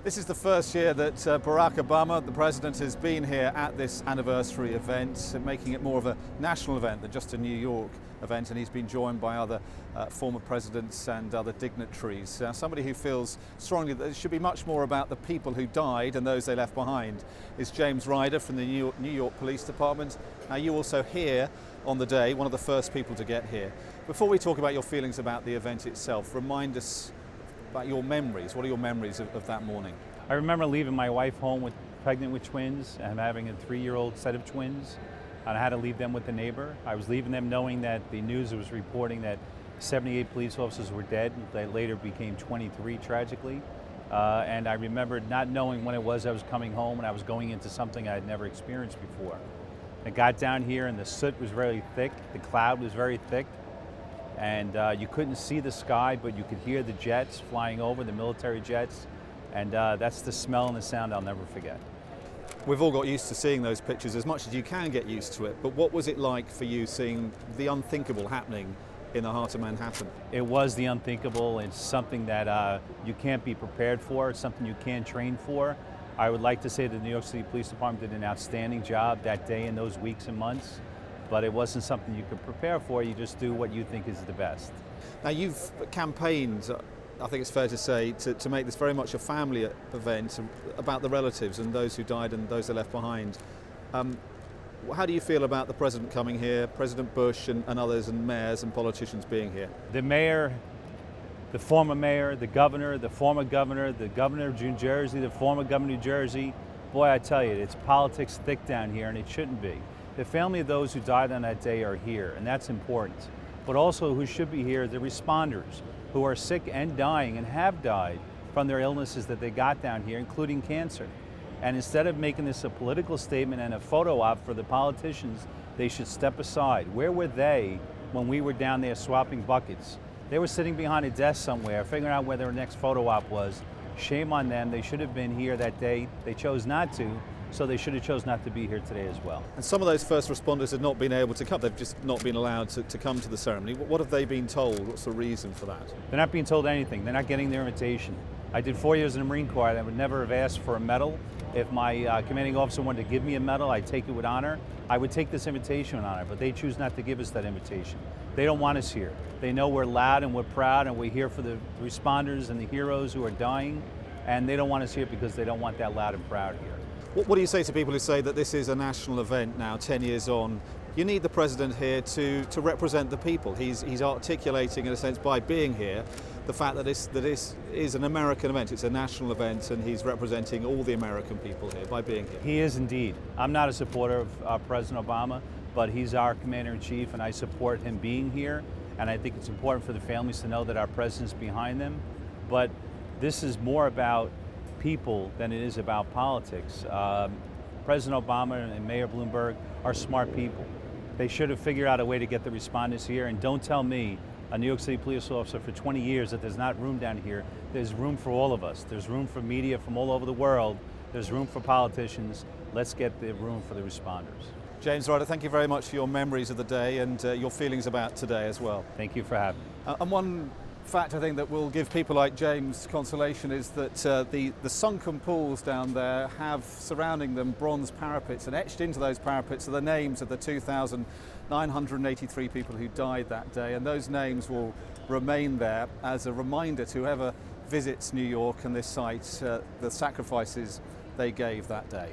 This is the first year that Barack Obama, the president, has been here at this anniversary event, making it more of a national event than just a New York event, and he's been joined by other former presidents and other dignitaries. Somebody who feels strongly that it should be much more about the people who died and those they left behind is James Ryder from the New York Police Department. Now, you also here on the day, one of the first people to get here. Before we talk about your feelings about the event itself, remind us about your memories. What are your memories of that morning? I remember leaving my wife home pregnant with twins and having a 3-year-old set of twins, and I had to leave them with the neighbor. I was leaving them knowing that the news was reporting that 78 police officers were dead. They later became 23 tragically. And I remember not knowing when it was I was coming home, and I was going into something I had never experienced before. I got down here and the soot was very thick, the cloud was very thick, and you couldn't see the sky, but you could hear the jets flying over, the military jets, and that's the smell and the sound I'll never forget. We've all got used to seeing those pictures as much as you can get used to it, but what was it like for you seeing the unthinkable happening in the heart of Manhattan? It was the unthinkable. It's something that you can't be prepared for. It's something you can't train for. I would like to say the New York City Police Department did an outstanding job that day and those weeks and months, but it wasn't something you could prepare for. You just do what you think is the best. Now, you've campaigned, I think it's fair to say, to make this very much a family event about the relatives and those who died and those they left behind. How do you feel about the president coming here, President Bush and others, and mayors and politicians being here? The mayor, the former mayor, the governor, the former governor, the governor of New Jersey, the former governor of New Jersey, boy, I tell you, it's politics thick down here, and it shouldn't be. The family of those who died on that day are here, and that's important. But also who should be here, the responders, who are sick and dying and have died from their illnesses that they got down here, including cancer. And instead of making this a political statement and a photo op for the politicians, they should step aside. Where were they when we were down there swapping buckets? They were sitting behind a desk somewhere, figuring out where their next photo op was. Shame on them. They should have been here that day. They chose not to, so they should have chose not to be here today as well. And some of those first responders have not been able to come. They've just not been allowed to come to the ceremony. What have they been told? What's the reason for that? They're not being told anything. They're not getting their invitation. I did 4 years in the Marine Corps. I would never have asked for a medal. If my commanding officer wanted to give me a medal, I'd take it with honor. I would take this invitation with honor, but they choose not to give us that invitation. They don't want us here. They know we're loud and we're proud and we're here for the responders and the heroes who are dying, and they don't want us here because they don't want that loud and proud here. What do you say to people who say that this is a national event now, 10 years on? You need the president here to represent the people. He's articulating, in a sense, by being here, the fact that this is an American event. It's a national event, and he's representing all the American people here by being here. He is indeed. I'm not a supporter of President Obama, but he's our commander-in-chief, and I support him being here. And I think it's important for the families to know that our president's behind them. But this is more about people than it is about politics. President Obama and Mayor Bloomberg are smart people. They should have figured out a way to get the responders here, and don't tell me, a New York City police officer for 20 years, that there's not room down here. There's room for all of us. There's room for media from all over the world. There's room for politicians. Let's get the room for the responders. James Ryder, thank you very much for your memories of the day and your feelings about today as well. Thank you for having me. And one fact I think that will give people like James consolation is that the sunken pools down there have surrounding them bronze parapets, and etched into those parapets are the names of the 2,983 people who died that day, and those names will remain there as a reminder to whoever visits New York and this site, the sacrifices they gave that day.